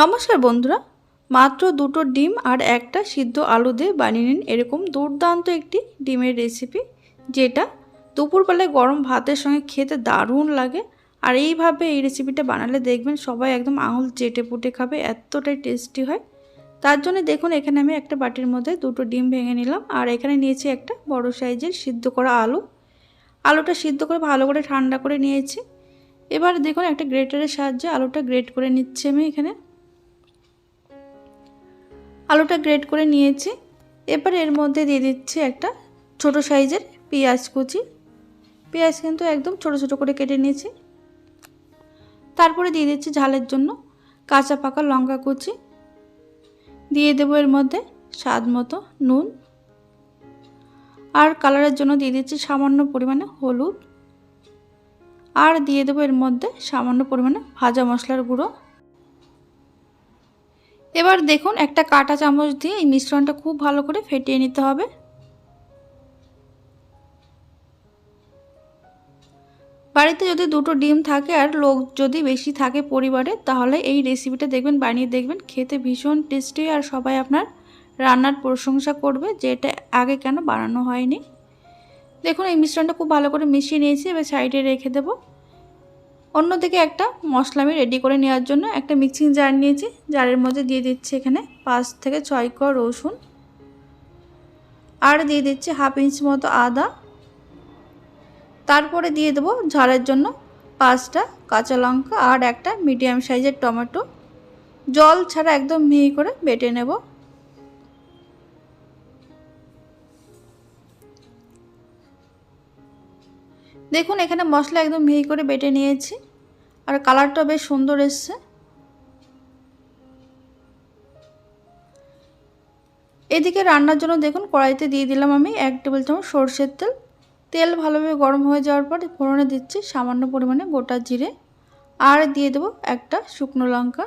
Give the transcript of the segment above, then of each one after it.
নমস্কার বন্ধুরা, মাত্র দুটো ডিম আর একটা সিদ্ধ আলু দিয়ে বানিয়ে নিন এরকম দুর্দান্ত একটি ডিমের রেসিপি, যেটা দুপুরবেলায় গরম ভাতের সঙ্গে খেতে দারুণ লাগে। আর এইভাবে এই রেসিপিটা বানালে দেখবেন সবাই একদম আঙুল চেটে পুটে খাবে, এতটাই টেস্টি হয়। তার জন্য দেখুন এখানে আমি একটা বাটির মধ্যে দুটো ডিম ভেঙে নিলাম, আর এখানে নিয়েছি একটা বড় সাইজের সিদ্ধ করা আলু। আলুটা সিদ্ধ করে ভালো করে ঠান্ডা করে নিয়েছি। এবার দেখুন একটা গ্রেটারের সাহায্যে আলুটা গ্রেট করে নিচ্ছি আমি। এখানে আলুটা গ্রেট করে নিয়েছি। এবার এর মধ্যে দিয়ে দিচ্ছি একটা ছোট সাইজের পেঁয়াজ কুচি। পেঁয়াজ কিন্তু একদম ছোট ছোট করে কেটে নিয়েছি। তারপরে দিয়ে দিচ্ছি ঝালের জন্য কাঁচা পাকা লঙ্কা কুচি। দিয়ে দেবো এর মধ্যে স্বাদ মতো নুন, আর কালারের জন্য দিয়ে দিচ্ছি সামান্য পরিমাণে হলুদ, আর দিয়ে দেবো এর মধ্যে সামান্য পরিমাণে ভাজা মশলার গুঁড়ো। এবার দেখুন একটা কাঁটা চামচ দিয়ে এই মিশ্রণটা খুব ভালো করে ফেটিয়ে নিতে হবে। বাড়িতে যদি দুটো ডিম থাকে আর লোক যদি বেশি থাকে পরিবারে, তাহলে এই রেসিপিটা দেখবেন বানিয়ে দেখবেন, খেতে ভীষণ টেস্টি আর সবাই আপনার রান্নার প্রশংসা করবে যে এটা আগে কেন বানানো হয়নি। দেখুন এই মিশ্রণটা খুব ভালো করে মিশিয়ে নিয়েছি। এবার সাইডে রেখে দেবো। অন্যদিকে একটা মশলা আমি রেডি করে নেওয়ার জন্য একটা মিক্সিং জার নিয়েছি। জারের মধ্যে দিয়ে দিচ্ছি এখানে 5 থেকে 6 কোয়া রসুন, আর দিয়ে দিচ্ছি হাফ ইঞ্চ মতো আদা। তারপরে দিয়ে দেবো ঝালের জন্য 5টা কাঁচা লঙ্কা আর একটা মিডিয়াম সাইজের টমেটো। জল ছাড়া একদম মিহি করে বেটে নেব। দেখুন এখানে মশলা একদম মিহি করে বেটে নিয়েছি, আর কালারটা বেশ সুন্দর এসছে। এদিকে রান্নার জন্য দেখুন কড়াইতে দিয়ে দিলাম আমি 1 টেবিল চামচ সরষের তেল। তেল ভালোভাবে গরম হয়ে যাওয়ার পর ফোড়নে দিচ্ছি সামান্য পরিমাণে গোটা জিরে, আর দিয়ে দেবো একটা শুকনো লঙ্কা।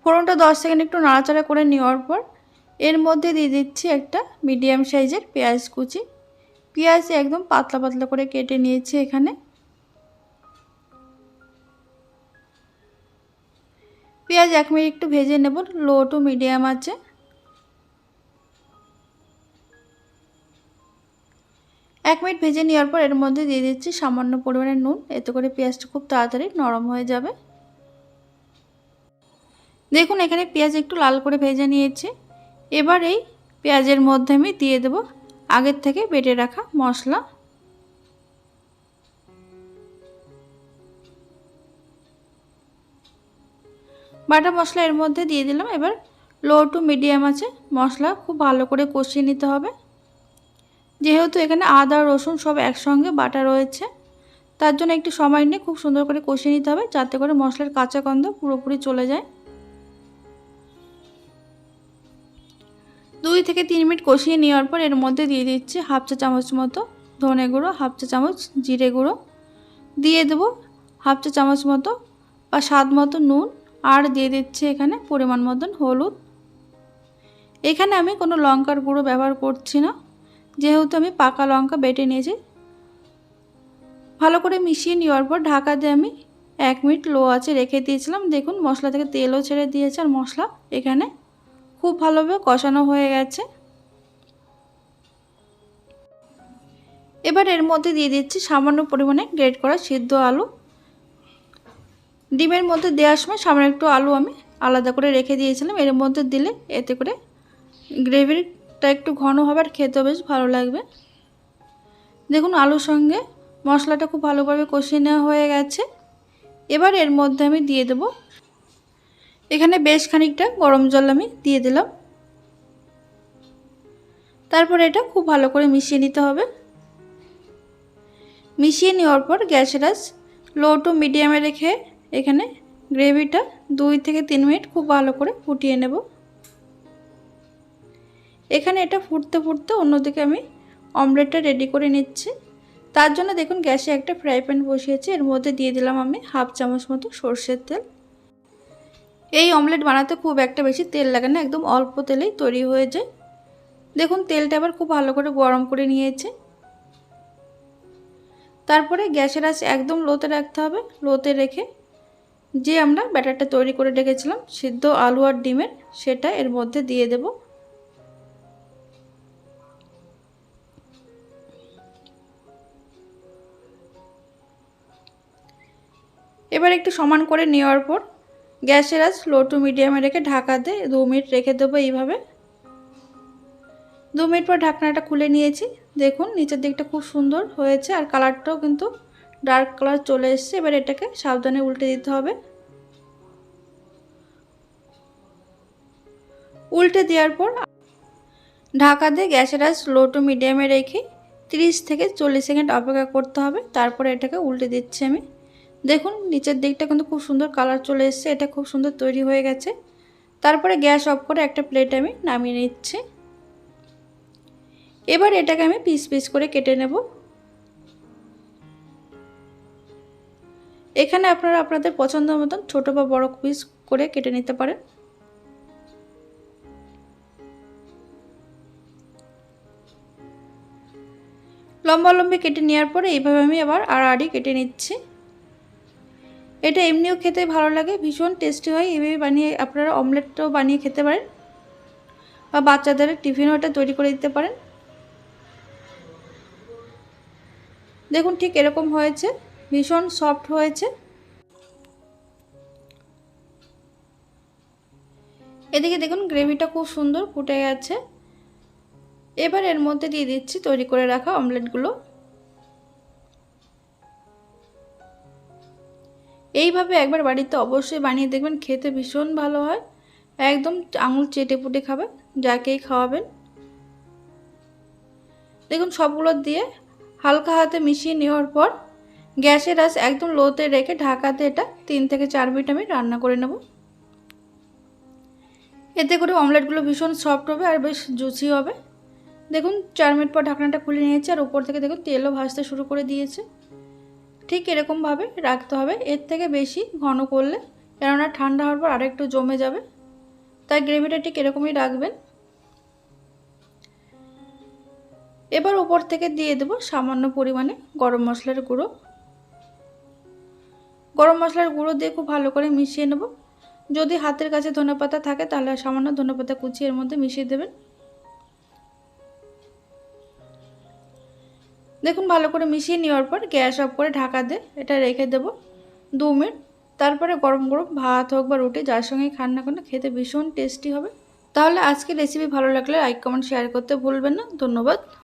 ফোড়নটা 10 সেকেন্ড একটু নাড়াচাড়া করে নেওয়ার পর এর মধ্যে দিয়ে দিচ্ছি একটা মিডিয়াম সাইজের পেঁয়াজ কুচি। পেঁয়াজ একদম পাতলা পাতলা করে কেটে নিয়েছি এখানে। পেঁয়াজ 1 মিনিট একটু ভেজে নেব লো টু মিডিয়াম আঁচে। এক মিনিট ভেজে নেওয়ার পর এর মধ্যে দিয়ে দিচ্ছি সামান্য পরিমাণে নুন, এতে করে পেঁয়াজটা খুব তাড়াতাড়ি নরম হয়ে যাবে। দেখুন এখানে পেঁয়াজ একটু লাল করে ভেজে নিয়েছি। এবার এই পেঁয়াজের মধ্যে আমি দিয়ে দেব আগের থেকে বেটে রাখা মশলা। বাটা মশলা এর মধ্যে দিয়ে দিলাম। এবার লো টু মিডিয়াম আছে মশলা খুব ভালো করে কষিয়ে নিতে হবে। যেহেতু এখানে আদা রসুন সব একসঙ্গে বাটা রয়েছে, তার জন্য একটু সময় নিয়ে খুব সুন্দর করে কষিয়ে নিতে হবে, যাতে করে মশলার কাঁচা গন্ধ পুরোপুরি চলে যায়। 2 থেকে 3 মিনিট কষিয়ে নেওয়ার পর এর মধ্যে দিয়ে দিচ্ছি হাফ চা চামচ মতো ধনে গুঁড়ো, হাফ চা চামচ জিরে গুঁড়ো, দিয়ে দেবো হাফ চা চামচ মতো বা স্বাদ মতো নুন, আর দিয়ে দিচ্ছি এখানে পরিমাণ মতন হলুদ। এখানে আমি কোনো লঙ্কার গুঁড়ো ব্যবহার করছি না, যেহেতু আমি পাকা লঙ্কা বেটে নিয়েছি। ভালো করে মিশিয়ে নেওয়ার পর ঢাকা দিয়ে আমি 1 মিনিট লো আঁচে রেখে দিয়েছিলাম। দেখুন মশলা থেকে তেলও ছেড়ে দিয়েছে, আর মশলা এখানে খুব ভালোভাবে কষানো হয়ে গেছে। এবার এর মধ্যে দিয়ে দিচ্ছি সামান্য পরিমাণে গ্রেট করা সিদ্ধ আলু। ডিমের মধ্যে দেওয়ার সময় সামান্য একটু আলু আমি আলাদা করে রেখে দিয়েছিলাম, এর মধ্যে দিলে এতে করে গ্রেভিটা একটু ঘন হবে আর খেতেও বেশ ভালো লাগবে। দেখুন আলুর সঙ্গে মশলাটা খুব ভালোভাবে কষিয়ে নেওয়া হয়ে গেছে। এবার এর মধ্যে আমি দিয়ে দেব এখানে বেশ খানিকটা গরম জল আমি দিয়ে দিলাম। তারপর এটা খুব ভালো করে মিশিয়ে নিতে হবে। মিশিয়ে নেওয়ার পর গ্যাসের আঁচ লো টু মিডিয়ামে রেখে এখানে গ্রেভিটা 2 থেকে 3 মিনিট খুব ভালো করে ফুটিয়ে নেব। এখানে এটা ফুটতে ফুটতে অন্যদিকে আমি অমলেটটা রেডি করে নিচ্ছি। তার জন্য দেখুন গ্যাসে একটা ফ্রাই প্যান বসিয়েছি, এর মধ্যে দিয়ে দিলাম আমি হাফ চামচ মতো সরষের তেল। এই অমলেট বানাতে খুব একটা বেশি তেল লাগে না, একদম অল্প তেলেই তৈরি হয়ে যায়। দেখুন তেলটা আবার খুব ভালো করে গরম করে নিয়েছে। তারপরে গ্যাসের আঁচ একদম লোতে রাখতে হবে। লোতে রেখে যে আমরা ব্যাটারটা তৈরি করে রেখেছিলাম সিদ্ধ আলু আর ডিমের, সেটা এর মধ্যে দিয়ে দেব। এবার একটু সমান করে নেওয়ার পর গ্যাসের আঁচ লো টু মিডিয়ামে রেখে ঢাকা দিয়ে 2 মিনিট রেখে দেবো এইভাবে। 2 মিনিট পর ঢাকনাটা খুলে নিয়েছি। দেখুন নিচের দিকটা খুব সুন্দর হয়েছে আর কালারটাও কিন্তু ডার্ক কালার চলে এসেছে। এবার এটাকে সাবধানে উল্টে দিতে হবে। উল্টে দেওয়ার পর ঢাকা দিয়ে গ্যাসের আঁচ লো টু মিডিয়ামে রেখে 30 থেকে 40 সেকেন্ড অপেক্ষা করতে হবে। তারপরে এটাকে উল্টে দিচ্ছি আমি। দেখুন নিচের দিকটা কিন্তু খুব সুন্দর কালার চলে এসেছে, এটা খুব সুন্দর তৈরি হয়ে গেছে। তারপরে গ্যাস অফ করে একটা প্লেটে আমি নামিয়ে নিচ্ছি। এবার এটাকে আমি পিস পিস করে কেটে নেব। এখানে আপনারা আপনাদের পছন্দ মতন ছোট বা বড় পিস করে কেটে নিতে পারেন। লম্বা লম্বি কেটে নেওয়ার পরে এইভাবে আমি আবার আড়াআড়ি কেটে নিচ্ছি। এটা এমনিও খেতে ভালো লাগে, ভীষণ টেস্টি হয়। এইভাবে বানিয়ে আপনারা অমলেটটাও বানিয়ে খেতে পারেন বা বাচ্চাদের টিফিনও এটা তৈরি করে দিতে পারেন। দেখুন ঠিক এরকম হয়েছে, ভীষণ সফট হয়েছে। এদিকে দেখুন গ্রেভিটা খুব সুন্দর ফুটে গেছে। এবার এর মধ্যে দিয়ে দিচ্ছি তৈরি করে রাখা অমলেটগুলো। এইভাবে একবার বাড়িতে অবশ্যই বানিয়ে দেখবেন, খেতে ভীষণ ভালো হয়। একদম আঙুল চেটে পুটে খাবে যাকেই খাওয়াবেন। দেখুন সবগুলো দিয়ে হালকা হাতে মিশিয়ে নেওয়ার পর গ্যাসের আঁচ একদম লোতে রেখে ঢাকাতে এটা 3 থেকে 4 মিনিট আমি রান্না করে নেব। এতে করে অমলেটগুলো ভীষণ সফট হবে আর বেশ জুসি হবে। দেখুন 4 মিনিট পর ঢাকনাটা খুলে নিয়েছি আর উপর থেকে দেখুন তেলও ভাসতে শুরু করে দিয়েছে। ঠিক এরকমভাবে রাখতে হবে, এর থেকে বেশি ঘন করলে কেননা ঠান্ডা হওয়ার পর আরেকটু জমে যাবে, তাই গ্রেভিটা ঠিক এরকমই রাখবেন। এবার উপর থেকে দিয়ে দেব সামান্য পরিমাণে গরম মশলার গুঁড়ো। গরম মশলার গুঁড়ো দিয়ে খুব ভালো করে মিশিয়ে নেব। যদি হাতের কাছে ধনেপাতা থাকে তাহলে সামান্য ধনেপাতা কুচি এর মধ্যে মিশিয়ে দেবেন। দেখুন ভালো করে মিশিয়ে নেওয়ার পর গ্যাস অফ করে ঢাকা দিয়ে এটা রেখে দেব 2 মিনিট। তারপরে গরম গরম ভাত হোক বা রুটি যার সঙ্গে খান না কেন খেতে ভীষণ টেস্টি হবে। তাহলে আজকের রেসিপি ভালো লাগলে লাইক কমেন্ট শেয়ার করতে ভুলবেন না। ধন্যবাদ।